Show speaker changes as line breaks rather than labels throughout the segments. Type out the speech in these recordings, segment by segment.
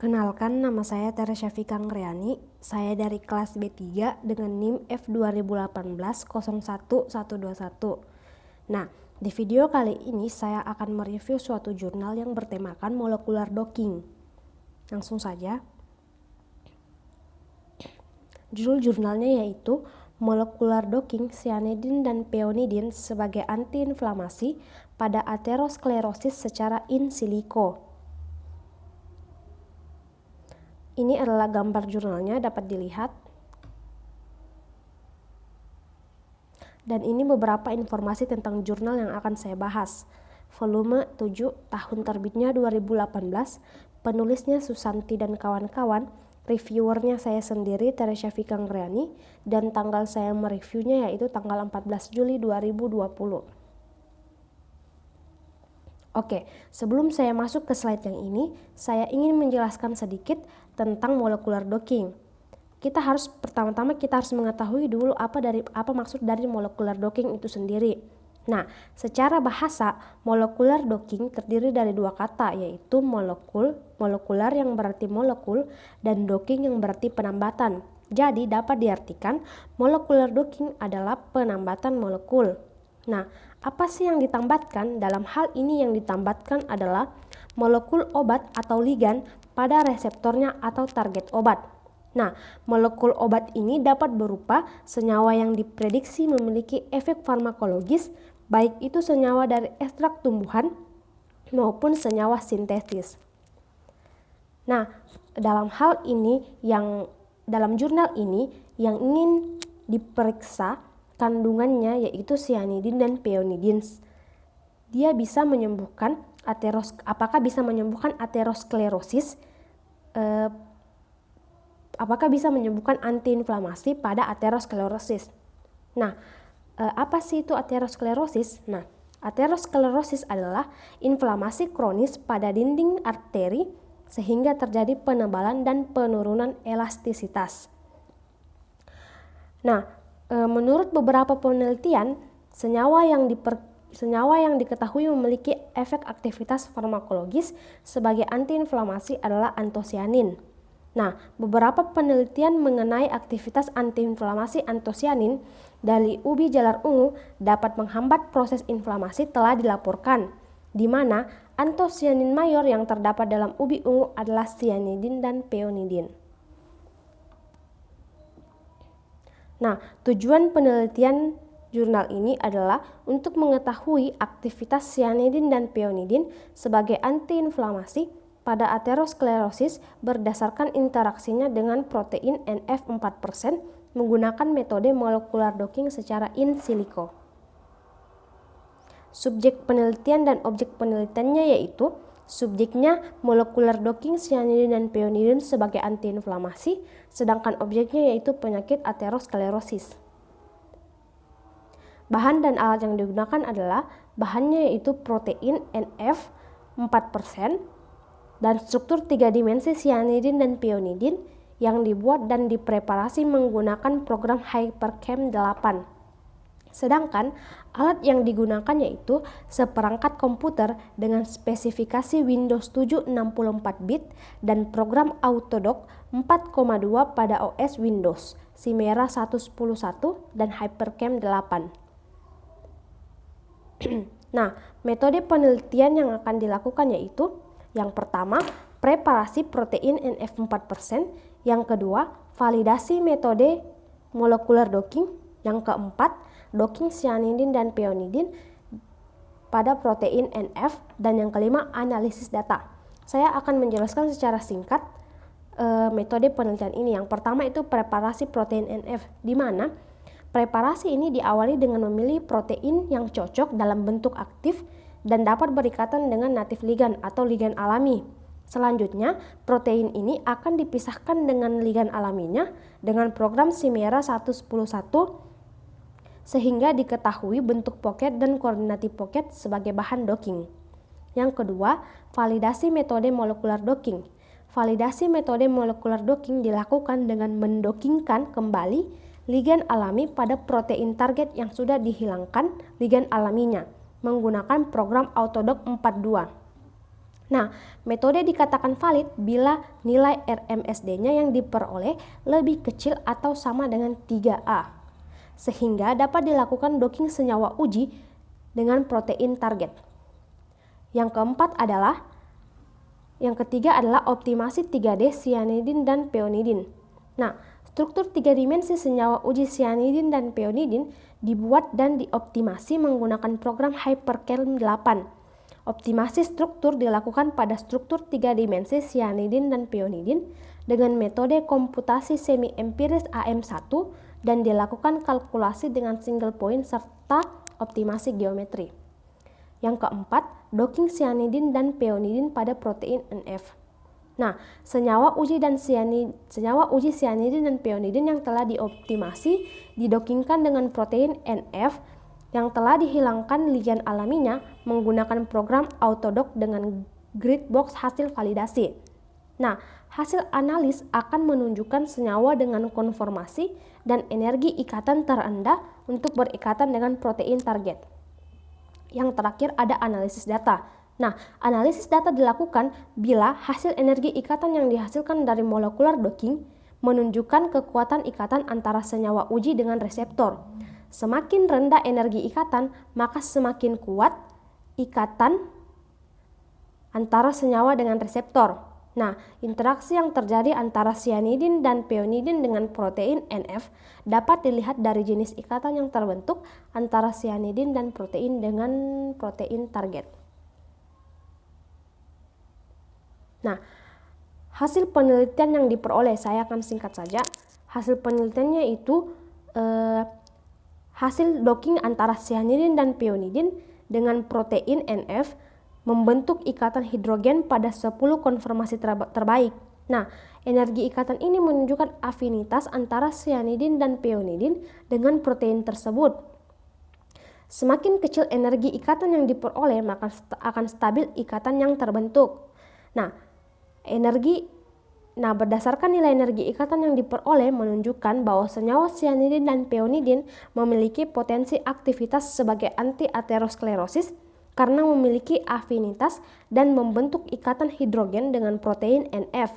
Perkenalkan, nama saya Teresya Fikangriani. Saya dari kelas B3 dengan NIM F2018-01121. Nah, di video kali ini saya akan mereview suatu jurnal yang bertemakan molecular docking. Langsung saja. Judul jurnalnya yaitu Molecular Docking Cyanidin dan Peonidin sebagai antiinflamasi pada aterosklerosis secara in silico. Ini adalah gambar jurnalnya, dapat dilihat. Dan ini beberapa informasi tentang jurnal yang akan saya bahas. Volume 7, tahun terbitnya 2018, penulisnya Susanti dan kawan-kawan, reviewernya saya sendiri Teresya Fikangriani, dan tanggal saya mereviewnya yaitu tanggal 14 Juli 2020. Oke, sebelum saya masuk ke slide yang ini, saya ingin menjelaskan sedikit tentang molecular docking. Pertama-tama kita harus mengetahui dulu apa maksud dari molecular docking itu sendiri. Nah, secara bahasa, molecular docking terdiri dari dua kata, yaitu molekular yang berarti molekul, dan docking yang berarti penambatan. Jadi dapat diartikan molecular docking adalah penambatan molekul. Nah, apa sih yang ditambatkan? Dalam hal ini yang ditambatkan adalah molekul obat atau ligan pada reseptornya atau target obat. Nah, molekul obat ini dapat berupa senyawa yang diprediksi memiliki efek farmakologis, baik itu senyawa dari ekstrak tumbuhan maupun senyawa sintetis. Nah, dalam jurnal ini yang ingin diperiksa kandungannya yaitu cyanidin dan peonidin. Dia bisa menyembuhkan apakah bisa menyembuhkan aterosklerosis, apakah bisa menyembuhkan antiinflamasi pada aterosklerosis. Nah, apa sih itu aterosklerosis? Nah, aterosklerosis adalah inflamasi kronis pada dinding arteri sehingga terjadi penebalan dan penurunan elastisitas. Nah, menurut beberapa penelitian, senyawa yang diketahui memiliki efek aktivitas farmakologis sebagai antiinflamasi adalah antosianin. Nah, beberapa penelitian mengenai aktivitas antiinflamasi antosianin dari ubi jalar ungu dapat menghambat proses inflamasi telah dilaporkan, di mana antosianin mayor yang terdapat dalam ubi ungu adalah cyanidin dan peonidin. Nah, tujuan penelitian jurnal ini adalah untuk mengetahui aktivitas cyanidin dan peonidin sebagai antiinflamasi pada aterosklerosis berdasarkan interaksinya dengan protein NF4% menggunakan metode molecular docking secara in silico. Subjek penelitian dan objek penelitiannya yaitu subjeknya molecular docking cyanidin dan peonidin sebagai antiinflamasi, sedangkan objeknya yaitu penyakit aterosklerosis. Bahan dan alat yang digunakan adalah bahannya yaitu protein NF 4% dan struktur 3 dimensi cyanidin dan peonidin yang dibuat dan dipreparasi menggunakan program HyperChem 8. Sedangkan alat yang digunakan yaitu seperangkat komputer dengan spesifikasi Windows 7 64 bit dan program Autodoc 4,2 pada OS Windows, Chimera 1.10.1 dan HyperChem 8. Nah, metode penelitian yang akan dilakukan yaitu yang pertama, preparasi protein NF4%, yang kedua, validasi metode molecular docking, yang keempat, docking cyanidin dan peonidin pada protein NF, dan yang kelima, analisis data. Saya akan menjelaskan secara singkat metode penelitian ini. Yang pertama itu preparasi protein NF, di mana preparasi ini diawali dengan memilih protein yang cocok dalam bentuk aktif dan dapat berikatan dengan natif ligan atau ligan alami. Selanjutnya, protein ini akan dipisahkan dengan ligan alaminya dengan program Chimera 1.10.1 sehingga diketahui bentuk pocket dan koordinati pocket sebagai bahan docking. Yang kedua, validasi metode molecular docking. Validasi metode molecular docking dilakukan dengan mendockingkan kembali ligan alami pada protein target yang sudah dihilangkan ligan alaminya menggunakan program Autodoc 42. Nah, metode dikatakan valid bila nilai RMSD-nya yang diperoleh lebih kecil atau sama dengan 3A, sehingga dapat dilakukan docking senyawa uji dengan protein target. Yang ketiga adalah optimasi 3D cyanidin dan peonidin. Nah, struktur 3 dimensi senyawa uji cyanidin dan peonidin dibuat dan dioptimasi menggunakan program HyperCalm 8. Optimasi struktur dilakukan pada struktur 3 dimensi cyanidin dan peonidin dengan metode komputasi semi-empiris AM1 dan dilakukan kalkulasi dengan single point serta optimasi geometri. Yang keempat, docking cyanidin dan peonidin pada protein NF. Nah, senyawa uji cyanidin dan peonidin yang telah dioptimasi didockingkan dengan protein NF yang telah dihilangkan ligan alaminya menggunakan program autodock dengan grid box hasil validasi. Nah, hasil analis akan menunjukkan senyawa dengan konformasi dan energi ikatan terendah untuk berikatan dengan protein target. Yang terakhir ada analisis data. Nah, analisis data dilakukan bila hasil energi ikatan yang dihasilkan dari molekular docking menunjukkan kekuatan ikatan antara senyawa uji dengan reseptor. Semakin rendah energi ikatan, maka semakin kuat ikatan antara senyawa dengan reseptor. Nah, interaksi yang terjadi antara cyanidin dan peonidin dengan protein NF dapat dilihat dari jenis ikatan yang terbentuk antara cyanidin dan protein dengan protein target. Nah, hasil penelitian yang diperoleh, saya akan singkat saja. Hasil penelitiannya itu hasil docking antara cyanidin dan peonidin dengan protein NF membentuk ikatan hidrogen pada 10 konformasi terbaik. Nah, energi ikatan ini menunjukkan afinitas antara cyanidin dan peonidin dengan protein tersebut. Semakin kecil energi ikatan yang diperoleh, maka akan stabil ikatan yang terbentuk. Nah, berdasarkan nilai energi ikatan yang diperoleh menunjukkan bahwa senyawa cyanidin dan peonidin memiliki potensi aktivitas sebagai anti-aterosklerosis karena memiliki afinitas dan membentuk ikatan hidrogen dengan protein NF.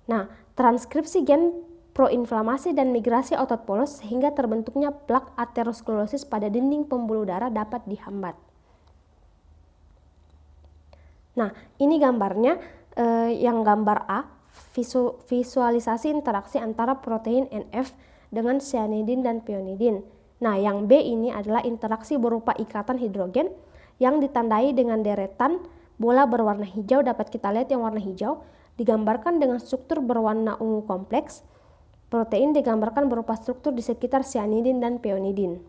Nah, transkripsi gen proinflamasi dan migrasi otot polos sehingga terbentuknya plak aterosklerosis pada dinding pembuluh darah dapat dihambat. Nah, ini gambarnya. Yang gambar A, visualisasi interaksi antara protein NF dengan cyanidin dan peonidin. Nah, yang B ini adalah interaksi berupa ikatan hidrogen yang ditandai dengan deretan bola berwarna hijau. Dapat kita lihat yang warna hijau digambarkan dengan struktur berwarna ungu kompleks. Protein digambarkan berupa struktur di sekitar cyanidin dan peonidin.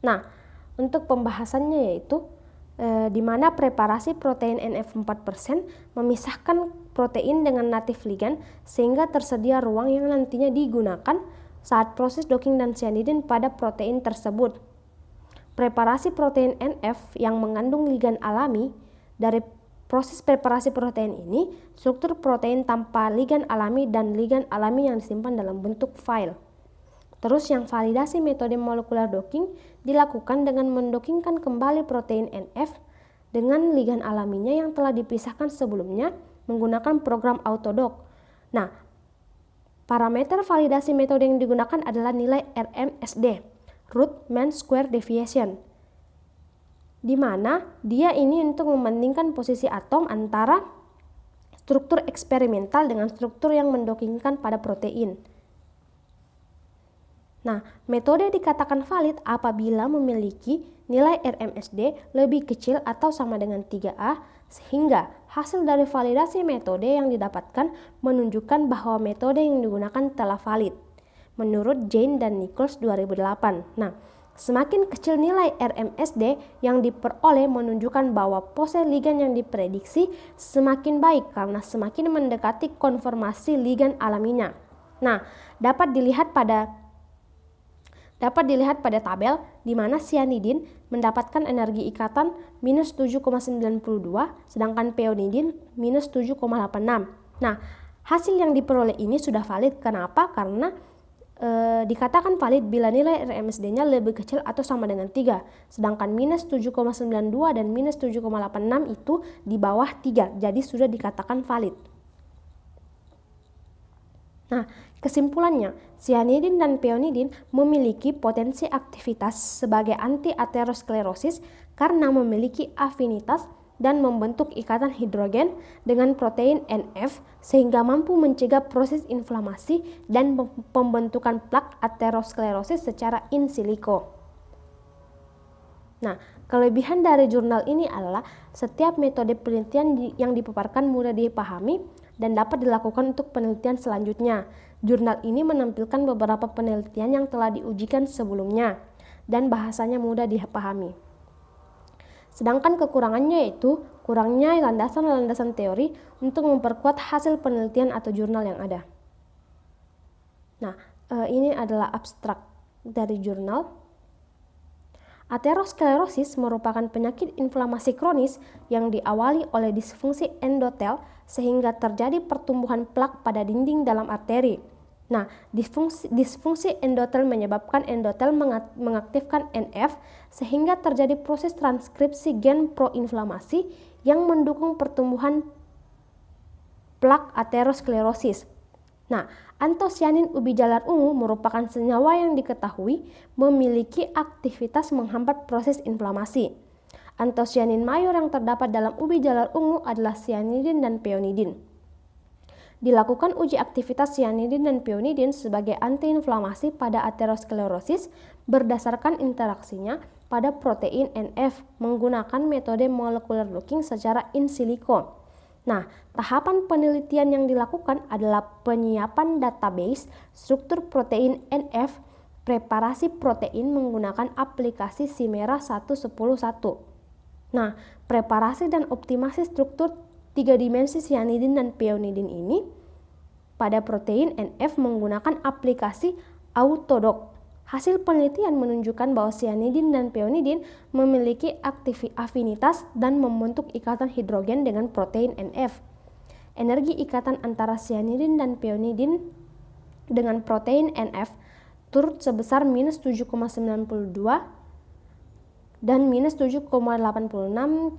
Nah, untuk pembahasannya yaitu di mana preparasi protein NF 4% memisahkan protein dengan native ligand sehingga tersedia ruang yang nantinya digunakan saat proses docking dan cyanidin pada protein tersebut. Preparasi protein NF yang mengandung ligand alami. Dari proses preparasi protein ini, struktur protein tanpa ligand alami dan ligand alami yang disimpan dalam bentuk file. Terus yang validasi metode molekular docking dilakukan dengan mendockingkan kembali protein NF dengan ligand alaminya yang telah dipisahkan sebelumnya menggunakan program autodock. Nah, parameter validasi metode yang digunakan adalah nilai RMSD, root mean square deviation, di mana dia ini untuk membandingkan posisi atom antara struktur eksperimental dengan struktur yang mendockingkan pada protein. Nah, metode dikatakan valid apabila memiliki nilai RMSD lebih kecil atau sama dengan 3A, sehingga hasil dari validasi metode yang didapatkan menunjukkan bahwa metode yang digunakan telah valid, menurut Jane dan Nichols 2008. Nah, semakin kecil nilai RMSD yang diperoleh menunjukkan bahwa pose ligand yang diprediksi semakin baik karena semakin mendekati konformasi ligand alaminya. Nah, dapat dilihat pada tabel di mana cyanidin mendapatkan energi ikatan minus 7,92 sedangkan peonidin minus 7,86. Nah, hasil yang diperoleh ini sudah valid. Kenapa? Karena dikatakan valid bila nilai RMSD-nya lebih kecil atau sama dengan 3. Sedangkan minus 7,92 dan minus 7,86 itu di bawah 3. Jadi sudah dikatakan valid. Nah, kesimpulannya, cyanidin dan peonidin memiliki potensi aktivitas sebagai anti-aterosklerosis karena memiliki afinitas dan membentuk ikatan hidrogen dengan protein NF sehingga mampu mencegah proses inflamasi dan pembentukan plak aterosklerosis secara in silico. Nah, kelebihan dari jurnal ini adalah setiap metode penelitian yang dipaparkan mudah dipahami dan dapat dilakukan untuk penelitian selanjutnya. Jurnal ini menampilkan beberapa penelitian yang telah diujikan sebelumnya dan bahasanya mudah dipahami. Sedangkan kekurangannya yaitu kurangnya landasan-landasan teori untuk memperkuat hasil penelitian atau jurnal yang ada. Nah, ini adalah abstrak dari jurnal. Aterosklerosis merupakan penyakit inflamasi kronis yang diawali oleh disfungsi endotel sehingga terjadi pertumbuhan plak pada dinding dalam arteri. Nah, disfungsi endotel menyebabkan endotel mengaktifkan NF sehingga terjadi proses transkripsi gen proinflamasi yang mendukung pertumbuhan plak aterosklerosis. Nah, antosianin ubi jalar ungu merupakan senyawa yang diketahui memiliki aktivitas menghambat proses inflamasi. Antosianin mayor yang terdapat dalam ubi jalar ungu adalah cyanidin dan peonidin. Dilakukan uji aktivitas cyanidin dan peonidin sebagai antiinflamasi pada aterosklerosis berdasarkan interaksinya pada protein NF menggunakan metode molecular looking secara in silico. Nah, tahapan penelitian yang dilakukan adalah penyiapan database struktur protein NF, preparasi protein menggunakan aplikasi Chimera 1.10.1. Nah, preparasi dan optimasi struktur 3 dimensi cyanidin dan peonidin ini pada protein NF menggunakan aplikasi Autodoc. Hasil penelitian menunjukkan bahwa cyanidin dan peonidin memiliki afinitas dan membentuk ikatan hidrogen dengan protein NF. Energi ikatan antara cyanidin dan peonidin dengan protein NF turut sebesar minus 7,92 dan minus 7,86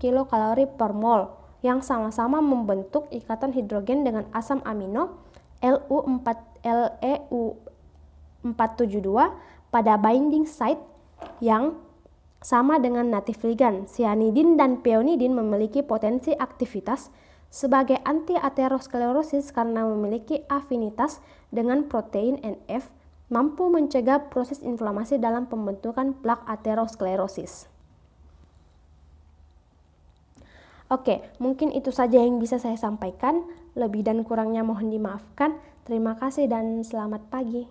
kilokalori per mol, yang sama-sama membentuk ikatan hidrogen dengan asam amino LEU472 pada binding site yang sama dengan native ligand. Cyanidin dan peonidin memiliki potensi aktivitas sebagai anti-aterosklerosis karena memiliki afinitas dengan protein NF, mampu mencegah proses inflamasi dalam pembentukan plak aterosklerosis. Oke, mungkin itu saja yang bisa saya sampaikan. Lebih dan kurangnya mohon dimaafkan. Terima kasih dan selamat pagi.